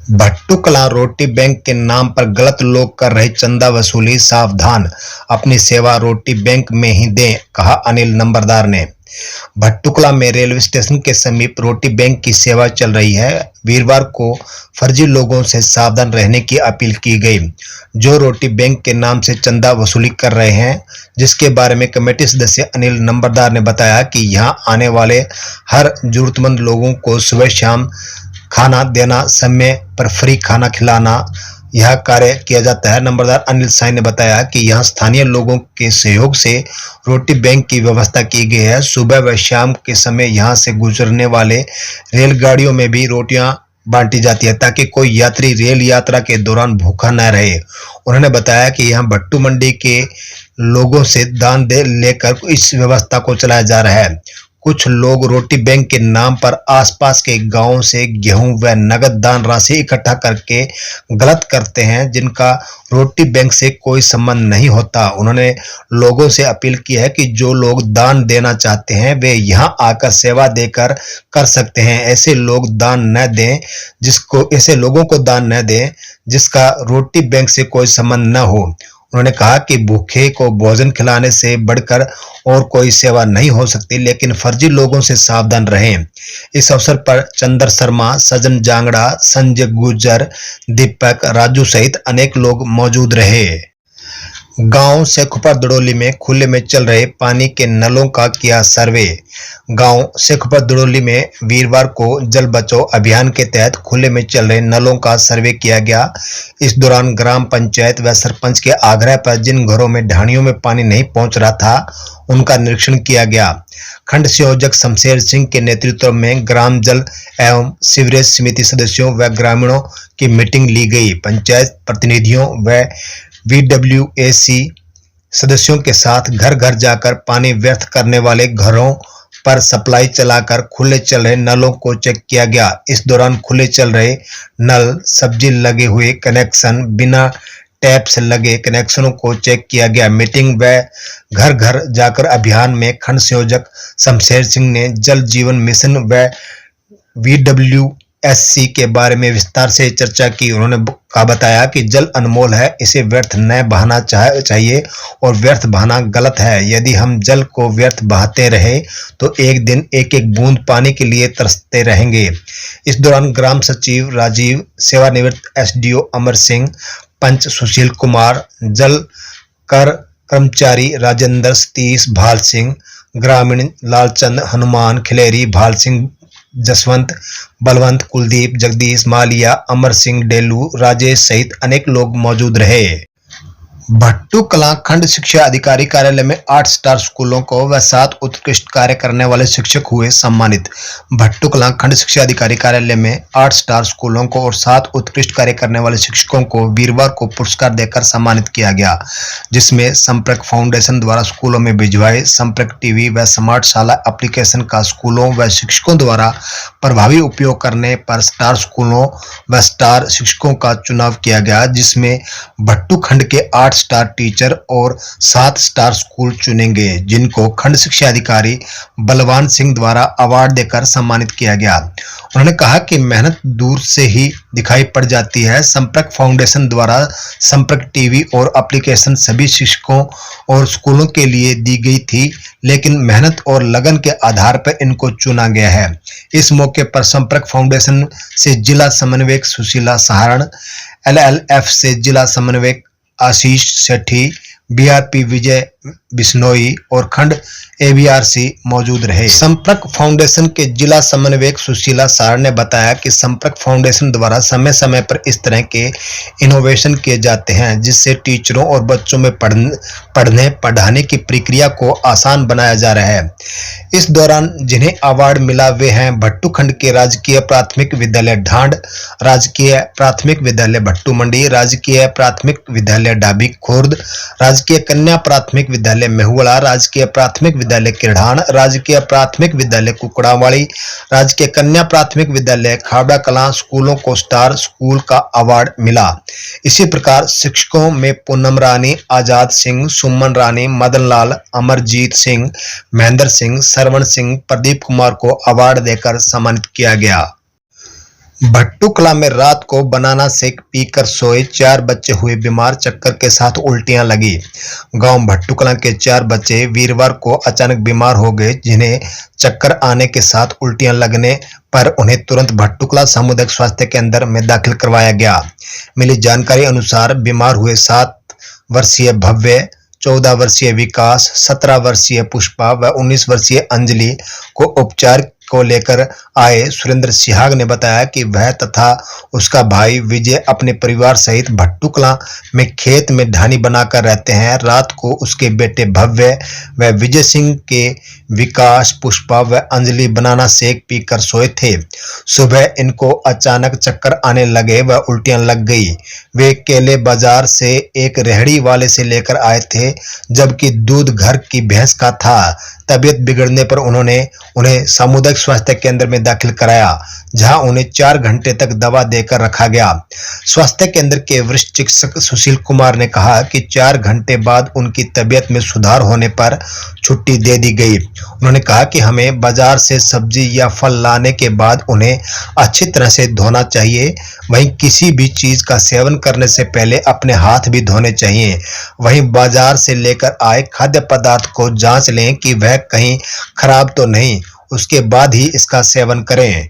भट्टू कलां रोटी bank के नाम पर गलत लोग कर रहे चंदा वसूली, सावधान, अपनी सेवा रोटी बैंक में ही दें, कहा अनिल नंबरदार ने। भट्टू कलां में रेलवे स्टेशन के समीप रोटी बैंक की सेवा चल रही है। वीरवार को फर्जी लोगों से सावधान रहने की अपील की गई, जो रोटी बैंक के नाम से चंदा वसूली कर रहे हैं, जिसके बारे में कमेटी सदस्य अनिल नंबरदार ने बताया कि यहां आने वाले हर जरूरतमंद लोगों को सुबह शाम खाना देना, समय पर फ्री खाना खिलाना, यह कार्य किया जाता है। नंबरदार अनिल साई ने बताया कि यहां स्थानीय लोगों के सहयोग से रोटी बैंक की व्यवस्था की गई है। सुबह व शाम के समय यहां से गुजरने वाले रेलगाड़ियों में भी रोटियां बांटी जाती है, ताकि कोई यात्री रेल यात्रा के दौरान भूखा न रहे। उन्होंने बताया कि यहां भट्टू मंडी के लोगों से दान दे लेकर इस व्यवस्था को चलाया जा रहा है। कुछ लोग रोटी बैंक के नाम पर आसपास के गांवों से गेहूं व नगद दान राशि इकट्ठा करके गलत करते हैं, जिनका रोटी बैंक से कोई संबंध नहीं होता। उन्होंने लोगों से अपील की है कि जो लोग दान देना चाहते हैं वे यहां आकर सेवा देकर कर सकते हैं। ऐसे लोगों को दान न दें जिसका रोटी बैंक से कोई संबंध न हो। उन्होंने कहा कि भूखे को भोजन खिलाने से बढ़कर और कोई सेवा नहीं हो सकती, लेकिन फर्जी लोगों से सावधान रहें। इस अवसर पर चंदर शर्मा, सजन जांगड़ा, संजय गुर्जर, दीपक, राजू सहित अनेक लोग मौजूद रहे। गांव शेखुपर दड़ोली में खुले में चल रहे पानी के नलों का किया सर्वे। गांव शेखुपर दड़ोली में वीरवार को जल बचाओ अभियान के तहत खुले में चल रहे नलों का सर्वे किया गया। इस दौरान ग्राम पंचायत व सरपंच के आग्रह पर जिन घरों में ढाणियों में पानी नहीं पहुंच रहा था, उनका निरीक्षण किया गया। खंड संयोजक शमशेर सिंह के नेतृत्व में ग्राम जल एवं सीवरेज समिति सदस्यों व ग्रामीणों की मीटिंग ली गई। पंचायत प्रतिनिधियों व VWAC सदस्यों के साथ घर घर जाकर पानी व्यर्थ करने वाले घरों पर सप्लाई चलाकर खुले चल रहे नलों को चेक किया गया। इस दौरान खुले चल रहे नल, सब्जी लगे हुए कनेक्शन, बिना टैप से लगे कनेक्शनों को चेक किया गया। मीटिंग व घर घर जाकर अभियान में खंड संयोजक शमशेर सिंह ने जल जीवन मिशन व VWSC के बारे में विस्तार से चर्चा की। उन्होंने बताया कि जल अनमोल है, इसे व्यर्थ न बहाना चाहिए और व्यर्थ बहाना गलत है। यदि हम जल को व्यर्थ बहाते रहे तो एक दिन एक एक बूंद पानी के लिए तरसते रहेंगे। इस दौरान ग्राम सचिव राजीव, सेवानिवृत्त SDO अमर सिंह, पंच सुशील कुमार, जल कर कर्मचारी राजेंद्र सतीश, भाल सिंह, ग्रामीण लालचंद, हनुमान, खिलेरी, भाल सिंह, जसवंत, बलवंत, कुलदीप, जगदीश, मालिया, अमर सिंह, डेलू, राजेश सहित अनेक लोग मौजूद रहे। भट्टू कलां खंड शिक्षा अधिकारी कार्यालय में 8 स्टार स्कूलों को व 7 उत्कृष्ट कार्य करने वाले शिक्षक हुए सम्मानित। भट्टू कलां खंड शिक्षा अधिकारी कार्यालय में 8 स्टार स्कूलों को और 7 उत्कृष्ट कार्य करने वाले शिक्षकों को वीरवार को पुरस्कार देकर सम्मानित किया गया, जिसमें संपर्क फाउंडेशन द्वारा स्कूलों में भिजवाए संपर्क टीवी व स्मार्ट शाला एप्लीकेशन का स्कूलों व शिक्षकों द्वारा प्रभावी उपयोग करने पर स्टार स्कूलों व स्टार शिक्षकों का चुनाव किया गया, जिसमें भट्टू खंड के 8 स्टार टीचर और 7 स्टार स्कूल चुनेंगे, जिनको खंड शिक्षा अधिकारी बलवान सिंह द्वारा अवार्ड देकर सम्मानित किया गया। उन्होंने कहा कि मेहनत दूर से ही दिखाई पड़ जाती है। संपर्क फाउंडेशन द्वारा संपर्क टीवी और एप्लीकेशन सभी शिक्षकों और स्कूलों के लिए दी गई थी, लेकिन मेहनत और लगन के आधार पर इनको चुना गया है। इस मौके पर संपर्क फाउंडेशन से जिला समन्वयक सुशीला सहारण, LLF से जिला समन्वयक आशीष सेठी, BRP विजय बिश्नोई और खंड ABRC मौजूद रहे। संपर्क फाउंडेशन के जिला समन्वयक सुशीला सार ने बताया कि संपर्क फाउंडेशन द्वारा समय समय पर इस तरह के इनोवेशन किए जाते हैं, जिससे टीचरों और बच्चों में पढ़ने पढ़ाने की प्रक्रिया को आसान बनाया जा रहा है। इस दौरान जिन्हें अवार्ड मिला वे हैं भट्टू खंड के राजकीय प्राथमिक विद्यालय ढांड, राजकीय प्राथमिक विद्यालय भट्टू मंडी, राजकीय प्राथमिक विद्यालय डाबी खुर्द, राजकीय कन्या प्राथमिक विद्यालय मेहुड़ा, राजकीय प्राथमिक विद्यालय किरढ़ान, राजकीय प्राथमिक विद्यालय कुकड़ावाड़ी, राजकीय कन्या प्राथमिक विद्यालय खाबड़ा कलां स्कूलों को स्टार स्कूल का अवार्ड मिला। इसी प्रकार शिक्षकों में पूनम रानी, आजाद सिंह, सुमन रानी, मदन लाल, अमरजीत सिंह, महेंद्र सिंह, सरवण सिंह, प्रदीप कुमार को अवार्ड देकर सम्मानित किया गया। भट्टू कला में रात को बनाना शेक पीकर सोए 4 बच्चे हुए बीमार, चक्कर के साथ उल्टियां लगी। गांव भट्टू कला के 4 बच्चे वीरवार को अचानक बीमार हो गए, जिन्हें चक्कर आने के साथ उल्टियां लगने पर उन्हें तुरंत भट्टू कला सामुदायिक स्वास्थ्य केंद्र में दाखिल करवाया गया। मिली जानकारी अनुसार बीमार हुए 7 वर्षीय भव्य, 14 वर्षीय विकास, 17 वर्षीय पुष्पा व 19 वर्षीय अंजलि को उपचार को लेकर आए सुरेंद्र सिहाग ने बताया कि वह तथा उसका भाई विजय अपने परिवार सहित भट्टू कला में खेत में ढानी बनाकर रहते हैं। रात को उसके बेटे भव्य व विजय सिंह के विकास, पुष्पा व अंजलि बनाना शेक पीकर सोए थे। सुबह इनको अचानक चक्कर आने लगे व उल्टियां लग गई। वे केले बाजार से एक रेहड़ी वाले से लेकर आए थे, जबकि दूध घर की भैंस का था। तबीयत बिगड़ने पर उन्होंने उन्हें सामुदायिक स्वास्थ्य केंद्र में दाखिल कराया, जहां उन्हें 4 घंटे तक दवा देकर रखा गया। स्वास्थ्य केंद्र के वरिष्ठ चिकित्सक सुशील कुमार ने कहा कि 4 घंटे बाद उनकी तबीयत में सुधार होने पर छुट्टी दे दी गई। उन्होंने कहा कि हमें बाजार से सब्जी या फल लाने के बाद उन्हें अच्छी तरह से धोना चाहिए। वहीं किसी भी चीज का सेवन करने से पहले अपने हाथ भी धोने चाहिए। वहीं बाजार से लेकर आए खाद्य पदार्थ को जांच लें कि वह कहीं खराब तो नहीं, उसके बाद ही इसका सेवन करें।